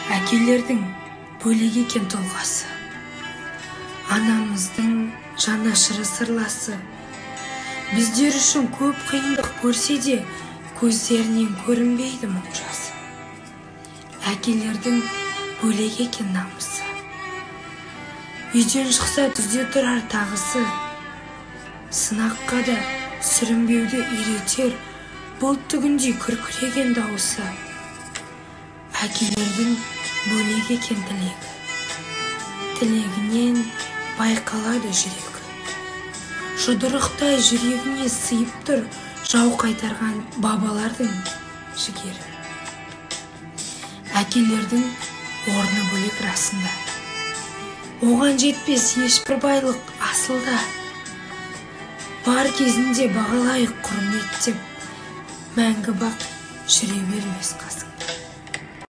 Әкелердің бөлек екен тұлғасы, анамыздың жанашыры сырласы. Біздер үшін көп қиындық көрсе де, көздерінен көрінбейді мұң жасы. Әкелердің бөлек екен намысы, үйден шықса түзде тұрар тағысы. Сынаққа да сүрінбеуді үйретер, бұлт түгіндей күркіреген дауысы. Әкелердің бөлек екен тілегі, тілегінен байқалады жүрегі. Жұдырықтай жүрегіне сыйып тұр жау қайтарған бабалардың жігері. Әкелердің орны бөлек расында, оған жетпес ешбір байлық асылда. Бар кезінде бағалайық құрметтеп, мәңгі бақ жүре бермес қасың.